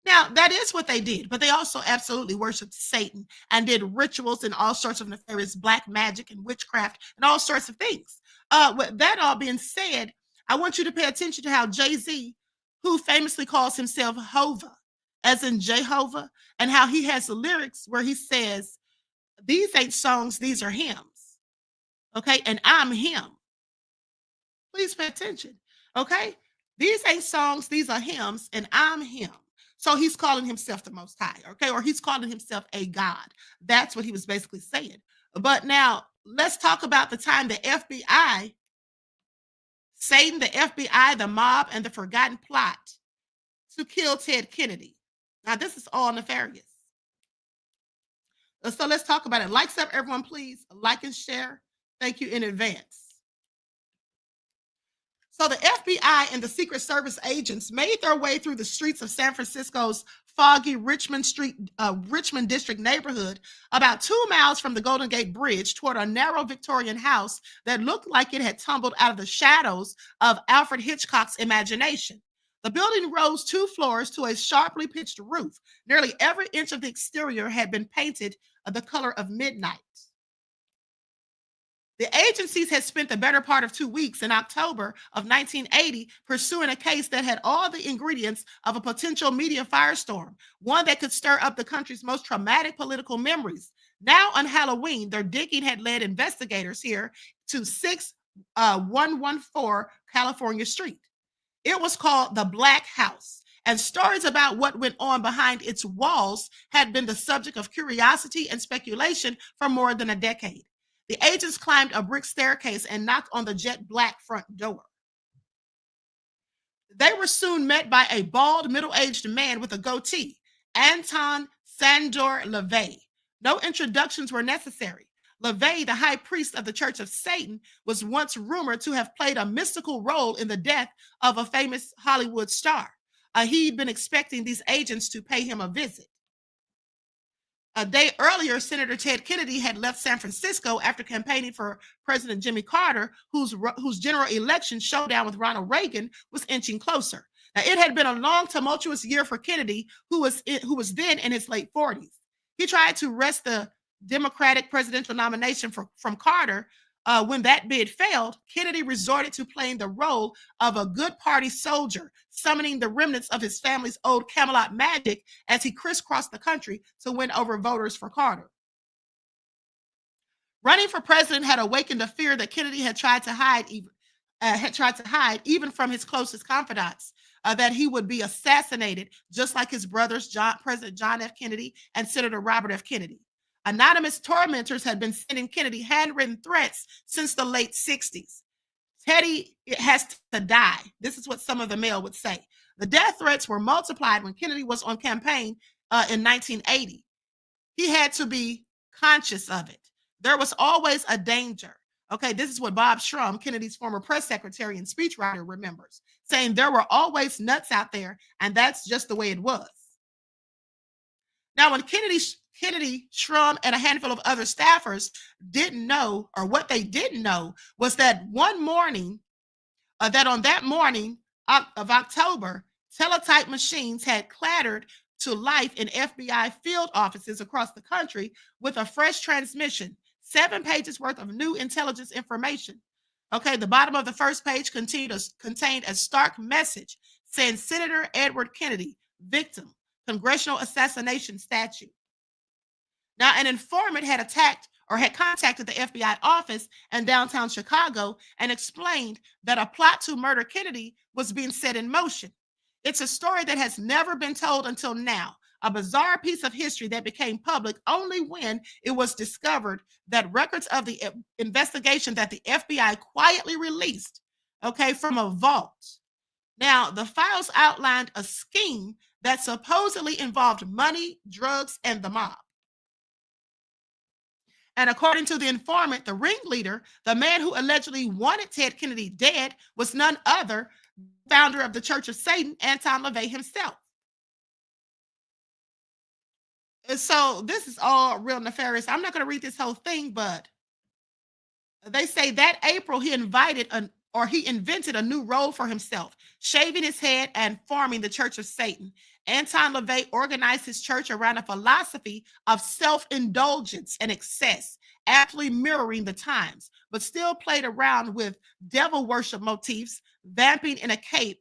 Now, that is what they did, but they also absolutely worshiped Satan and did rituals and all sorts of nefarious black magic and witchcraft and all sorts of things. With that all being said, I want you to pay attention to how Jay-Z, who famously calls himself Hova, as in Jehovah, and how he has the lyrics where he says, these ain't songs, these are hymns. Okay, and I'm him. Please pay attention. Okay, these ain't songs, these are hymns, and I'm him. So he's calling himself the Most High, okay, or he's calling himself a God. That's what he was basically saying. But now let's talk about the time the FBI, Satan, the FBI, the mob, and the forgotten plot to kill Ted Kennedy. Now, this is all nefarious. So let's talk about it. Likes up, everyone, please. Like and share. Thank you in advance. So the FBI and the Secret Service agents made their way through the streets of San Francisco's foggy Richmond District neighborhood, about 2 miles from the Golden Gate Bridge, toward a narrow Victorian house that looked like it had tumbled out of the shadows of Alfred Hitchcock's imagination. The building rose 2 floors to a sharply pitched roof. Nearly every inch of the exterior had been painted the color of midnight. The agencies had spent the better part of 2 weeks in October of 1980 pursuing a case that had all the ingredients of a potential media firestorm, one that could stir up the country's most traumatic political memories. Now on Halloween, their digging had led investigators here to 6114 California Street. It was called the Black House, and stories about what went on behind its walls had been the subject of curiosity and speculation for more than a decade. The agents climbed a brick staircase and knocked on the jet black front door. They were soon met by a bald, middle-aged man with a goatee, Anton Sandor LaVey. No introductions were necessary. LaVey, the high priest of the Church of Satan, was once rumored to have played a mystical role in the death of a famous Hollywood star. He'd been expecting these agents to pay him a visit. A day earlier, Senator Ted Kennedy had left San Francisco after campaigning for President Jimmy Carter, whose general election showdown with Ronald Reagan was inching closer. Now, it had been a long, tumultuous year for Kennedy, who was then in his late 40s. He tried to wrest the Democratic presidential nomination from Carter. When that bid failed, Kennedy resorted to playing the role of a good party soldier, summoning the remnants of his family's old Camelot magic as he crisscrossed the country to win over voters for Carter. Running for president had awakened a fear that Kennedy had tried to hide even from his closest confidants, that he would be assassinated, just like his brothers, President John F. Kennedy and Senator Robert F. Kennedy. Anonymous tormentors had been sending Kennedy handwritten threats since the late 60s. Teddy has to die. This is what some of the mail would say. The death threats were multiplied when Kennedy was on campaign in 1980. He had to be conscious of it. There was always a danger. Okay, this is what Bob Shrum, Kennedy's former press secretary and speechwriter, remembers, saying there were always nuts out there, and that's just the way it was. Now, when Kennedy, Shrum, and a handful of other staffers didn't know, or what they didn't know, was that on that morning of October, teletype machines had clattered to life in FBI field offices across the country with a fresh transmission, 7 pages worth of new intelligence information. Okay, the bottom of the first page contained a stark message saying Senator Edward Kennedy, victim, congressional assassination statute. Now, an informant had contacted the FBI office in downtown Chicago and explained that a plot to murder Kennedy was being set in motion. It's a story that has never been told until now, a bizarre piece of history that became public only when it was discovered that records of the investigation that the FBI quietly released, from a vault. Now, the files outlined a scheme that supposedly involved money, drugs, and the mob. And according to the informant, the ringleader, the man who allegedly wanted Ted Kennedy dead, was none other than the founder of the Church of Satan, Anton LaVey himself. And so this is all real nefarious. I'm not going to read this whole thing, but they say that April he invited or he invented a new role for himself, shaving his head and forming the Church of Satan. Anton LaVey organized his church around a philosophy of self-indulgence and excess, aptly mirroring the times, but still played around with devil worship motifs, vamping in a cape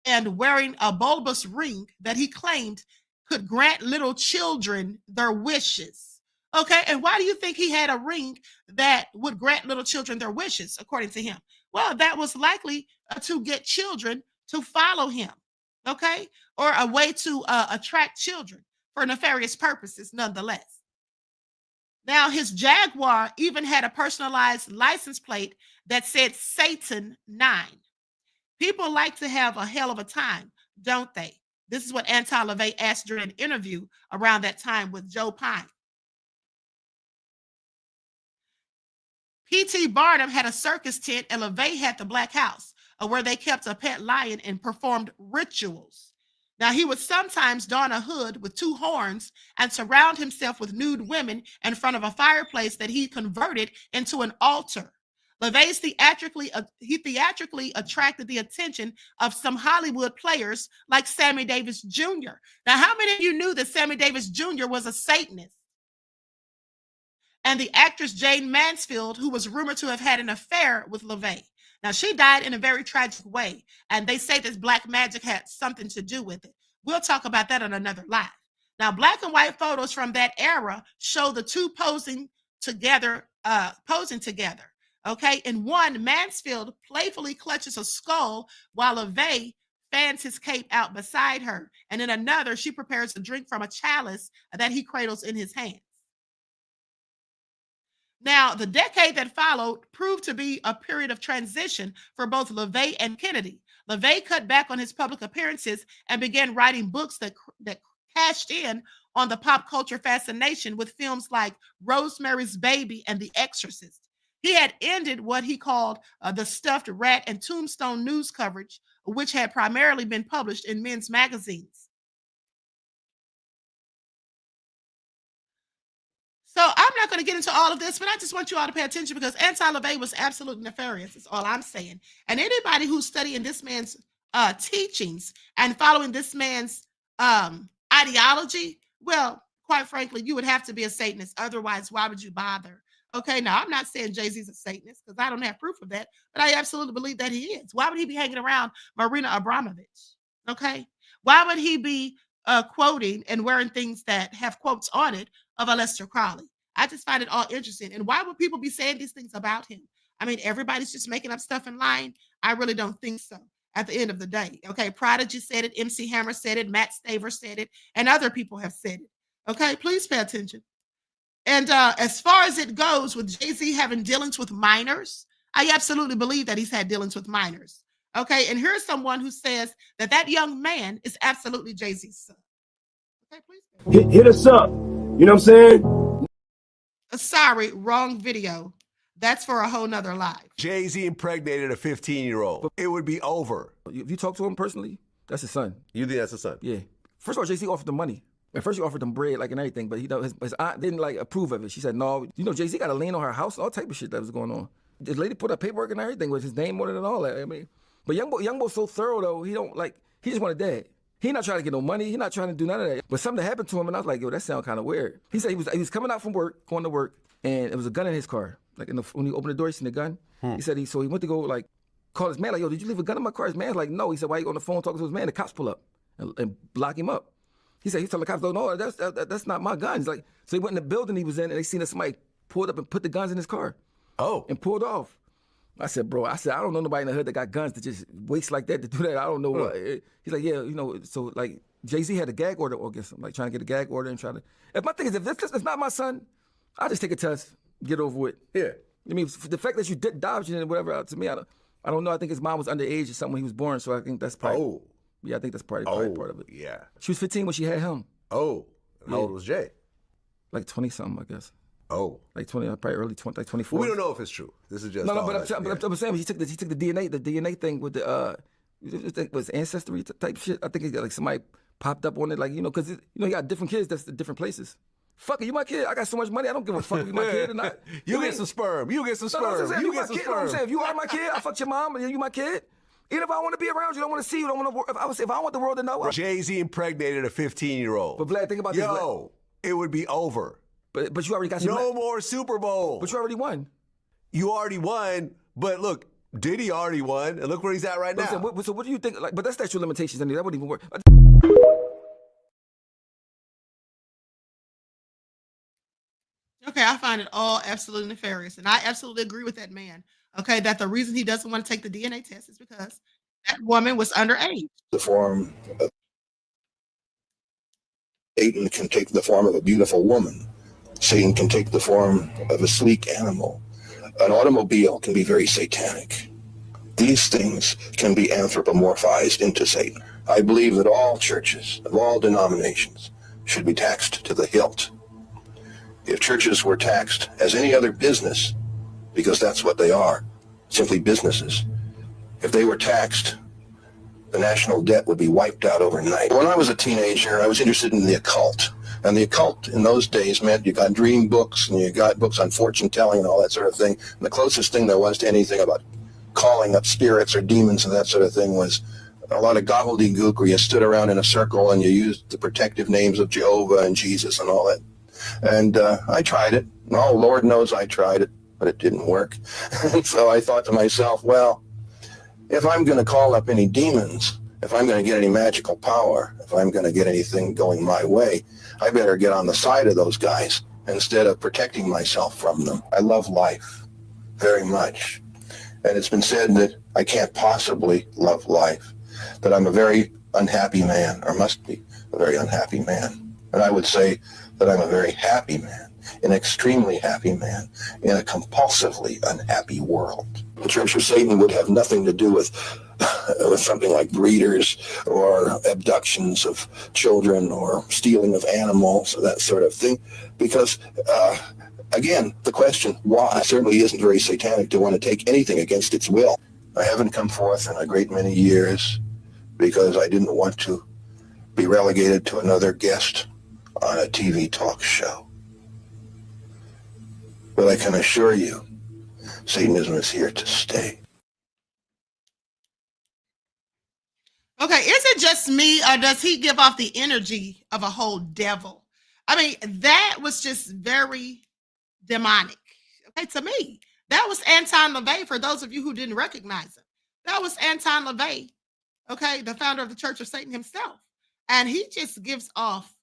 and wearing a bulbous ring that he claimed could grant little children their wishes. Okay, and why do you think he had a ring that would grant little children their wishes, according to him? Well, that was likely to get children to follow him, okay, or a way to attract children for nefarious purposes, nonetheless. Now, his Jaguar even had a personalized license plate that said Satan 9. People like to have a hell of a time, don't they? This is what Anton LaVey asked during an interview around that time with Joe Pine. P.T. Barnum had a circus tent, and LaVey had the Black House, where they kept a pet lion and performed rituals. Now, he would sometimes don a hood with 2 horns and surround himself with nude women in front of a fireplace that he converted into an altar. LaVey theatrically attracted the attention of some Hollywood players like Sammy Davis Jr. Now, how many of you knew that Sammy Davis Jr. was a Satanist? And the actress Jane Mansfield, who was rumored to have had an affair with LaVey. Now, she died in a very tragic way, and they say this black magic had something to do with it. We'll talk about that on another live. Now, black and white photos from that era show the two posing together. Okay, in one, Mansfield playfully clutches a skull while LaVey fans his cape out beside her, and in another, she prepares a drink from a chalice that he cradles in his hands. Now, the decade that followed proved to be a period of transition for both LaVey and Kennedy. LaVey cut back on his public appearances and began writing books that cashed in on the pop culture fascination with films like Rosemary's Baby and The Exorcist. He had ended what he called the stuffed rat and tombstone news coverage, which had primarily been published in men's magazines. So I'm not going to get into all of this, but I just want you all to pay attention because Anton LaVey was absolutely nefarious. Is all I'm saying. And anybody who's studying this man's teachings and following this man's ideology, well, quite frankly, you would have to be a Satanist. Otherwise, why would you bother? Okay, now I'm not saying Jay-Z's a Satanist because I don't have proof of that, but I absolutely believe that he is. Why would he be hanging around Marina Abramovich? Okay, why would he be quoting and wearing things that have quotes on it of Aleister Crowley? I just find it all interesting. And why would people be saying these things about him? I mean, everybody's just making up stuff and lying. I really don't think so at the end of the day. Okay, Prodigy said it, MC Hammer said it, Matt Staver said it, and other people have said it. Okay, please pay attention. And as far as it goes with Jay-Z having dealings with minors, I absolutely believe that he's had dealings with minors. Okay, and here's someone who says that that young man is absolutely Jay-Z's son. Okay, please. Hit us up. You know what I'm saying? Sorry, wrong video. That's for a whole nother live. Jay-Z impregnated a 15-year-old. It would be over. If you talk to him personally, that's his son. You think that's his son? Yeah. First of all, Jay-Z offered them money. At first, he offered them bread, like, and everything, but his aunt didn't, like, approve of it. She said, no. You know, Jay-Z got a lien on her house, all type of shit that was going on. The lady put up paperwork and everything with his name on it and all that. I mean, but Young Boy's so thorough, though, he don't, like, he just wanted dad. He not trying to get no money. He not trying to do none of that. But something happened to him, and I was like, yo, that sound kind of weird. He said he was coming out from work, going to work, and there was a gun in his car. Like, when he opened the door, he seen the gun. He said so he went to go, like, call his man, like, yo, did you leave a gun in my car? His man's like, no. He said, why you on the phone talking to his man? The cops pull up and lock him up. He said, he's telling the cops, no, that's not my gun. He's like, so he went in the building he was in, and they seen that somebody pulled up and put the guns in his car. Oh. And pulled off. I said, bro, I don't know nobody in the hood that got guns to just waste like that to do that. I don't know what. He's like, yeah, you know, so, like, Jay-Z had a gag order against him, like, trying to get a gag order and trying to. If my thing is, if it's not my son, I'll just take a test, get over with. Yeah. I mean, the fact that you dodged it and whatever, to me, I don't know. I think his mom was underage or something when he was born, so I think that's probably. Oh. Yeah, I think that's probably part of it. Yeah. She was 15 when she had him. Oh. How old was Jay? Like 20-something, I guess. Oh. Like 20, probably early 20, like 24. Well, we don't know if it's true. This is just no. But I'm saying he took the DNA thing with the it was ancestry type shit. I think he got, like, somebody popped up on it, like, you know, because he got different kids that's at different places. Fuck it, you my kid. I got so much money, I don't give a fuck if you my kid or not. You get some sperm. You get some sperm. You get some sperm. I'm saying, if you are my kid, I fucked your mom, and you my kid. Even if I want to be around you, don't want to see you, don't want to. If I want the world to know, Jay-Z impregnated a 15-year-old. But Vlad, think about this. Yo, it would be over. But you already got some. No more Super Bowl. But you already won. You already won. But look, Diddy already won, and look where he's at right now. So what do you think? Like, but that's statute of limitations, and that wouldn't even work. Okay, I find it all absolutely nefarious, and I absolutely agree with that man. Okay, that the reason he doesn't want to take the DNA test is because that woman was underage. The form of Satan can take the form of a beautiful woman. Satan can take the form of a sleek animal. An automobile can be very satanic. These things can be anthropomorphized into Satan. I believe that all churches of all denominations should be taxed to the hilt. If churches were taxed as any other business, because that's what they are, simply businesses, if they were taxed, the national debt would be wiped out overnight. When I was a teenager, I was interested in the occult. And the occult in those days meant you got dream books and you got books on fortune telling and all that sort of thing. And the closest thing there was to anything about calling up spirits or demons and that sort of thing was a lot of gobbledygook where you stood around in a circle and you used the protective names of Jehovah and Jesus and all that. And I tried it. Oh, Lord knows I tried it, but it didn't work. And so I thought to myself, well, if I'm going to call up any demons, if I'm going to get any magical power, if I'm going to get anything going my way, I better get on the side of those guys instead of protecting myself from them. I love life very much. And it's been said that I can't possibly love life, that I'm a very unhappy man, or must be a very unhappy man. And I would say that I'm a very happy man, an extremely happy man, in a compulsively unhappy world. The Church of Satan would have nothing to do with something like breeders or abductions of children or stealing of animals or that sort of thing, because again, the question why certainly isn't very satanic to want to take anything against its will. I haven't come forth in a great many years because I didn't want to be relegated to another guest on a TV talk show. But I can assure you, Satanism is here to stay. Okay, is it just me, or does he give off the energy of a whole devil? I mean, that was just very demonic. Okay, to me, that was Anton LaVey, for those of you who didn't recognize him. That was Anton LaVey, okay, the founder of the Church of Satan himself. And he just gives off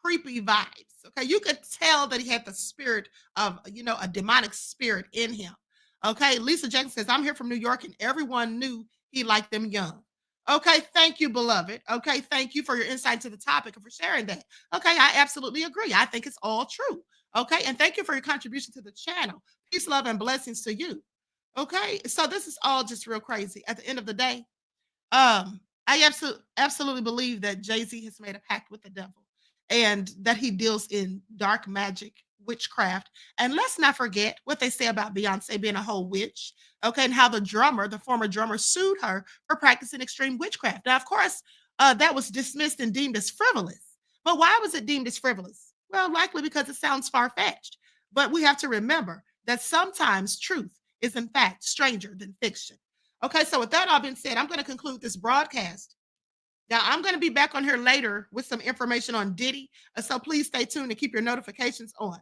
creepy vibes. Okay, you could tell that he had the spirit of, a demonic spirit in him. Okay, Lisa Jackson says, I'm here from New York and everyone knew he liked them young. Okay, thank you, beloved. Okay, thank you for your insight to the topic and for sharing that. Okay, I absolutely agree. I think it's all true. Okay, and thank you for your contribution to the channel. Peace, love, and blessings to you. Okay, so this is all just real crazy. At the end of the day, I absolutely believe that Jay-Z has made a pact with the devil and that he deals in dark magic, witchcraft. And let's not forget what they say about Beyonce being a whole witch, okay, and how the former drummer, sued her for practicing extreme witchcraft. Now, of course, that was dismissed and deemed as frivolous. But why was it deemed as frivolous? Well, likely because it sounds far-fetched. But we have to remember that sometimes truth is, in fact, stranger than fiction. Okay, so with that all being said, I'm going to conclude this broadcast. Now, I'm going to be back on here later with some information on Diddy. So please stay tuned and keep your notifications on.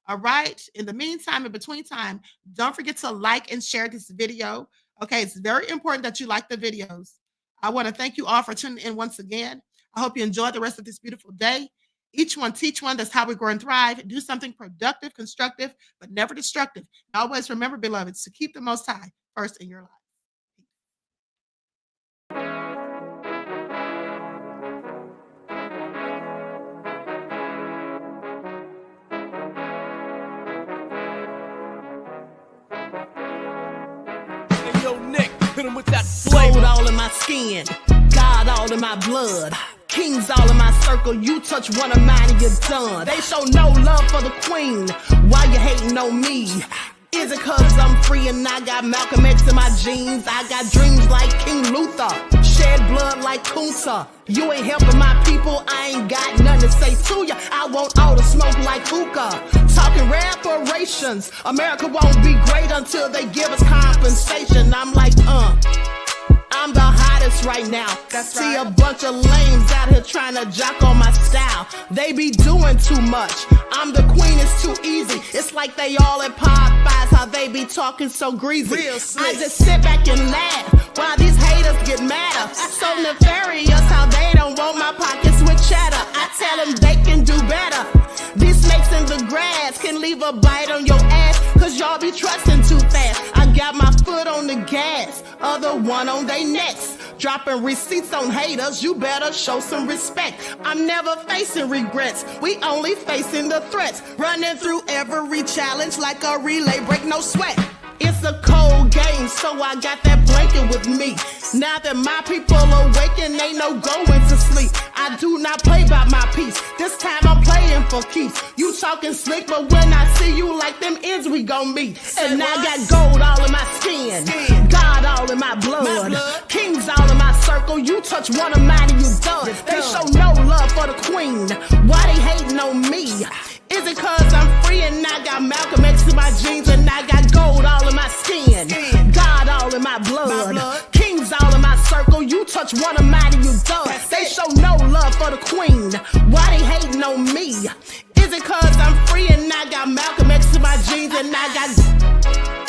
All right. In the meantime, in between time, don't forget to like and share this video. Okay. It's very important that you like the videos. I want to thank you all for tuning in once again. I hope you enjoy the rest of this beautiful day. Each one, teach one. That's how we grow and thrive. Do something productive, constructive, but never destructive. And always remember, beloveds, to keep the Most High first in your life. With that gold all in my skin, God all in my blood, kings all in my circle. You touch one of mine and you're done. They show no love for the queen. Why you hating on me? Is it cause I'm free and I got Malcolm X in my jeans? I got dreams like King Luther. shed blood like Kunta. You ain't helping my people, I ain't got nothing to say to ya. I want all the smoke like hookah. Talking reparations, America won't be great until they give us compensation. I'm like, I'm the hottest right now. See a bunch of lames out here trying to jock on my style. They be doing too much. I'm the queen, it's too easy. It's like they all at Popeyes, how they be talking so greasy. I just sit back and laugh while these haters get madder. So nefarious how they don't want my pockets with cheddar. I tell them they can do better. These snakes in the grass can leave a bite on your ass, cause y'all be trusting too fast. I got my foot on the gas, other one on they necks. Dropping receipts on haters, you better show some respect. I'm never facing regrets, we only facing the threats. Running through every challenge like a relay, break no sweat. It's a cold game, so I got that blanket with me. Now that my people awaken, ain't no going to sleep. I do not play by my piece, this time I'm playing for keeps. You talking slick, but when I see you like them ends, we gon' meet. And I got gold all in my skin, God all in my blood, kings all in my circle. You touch one of mine and you done. They show no love for the queen, why they hating on me? Is it cause I'm free and I got Malcolm X in my jeans and I got gold all in my skin, God all in my blood, kings all in my circle. You touch one of mine and you done. They show no love for the queen, why they hating on me? Is it cause I'm free and I got Malcolm X in my jeans and I got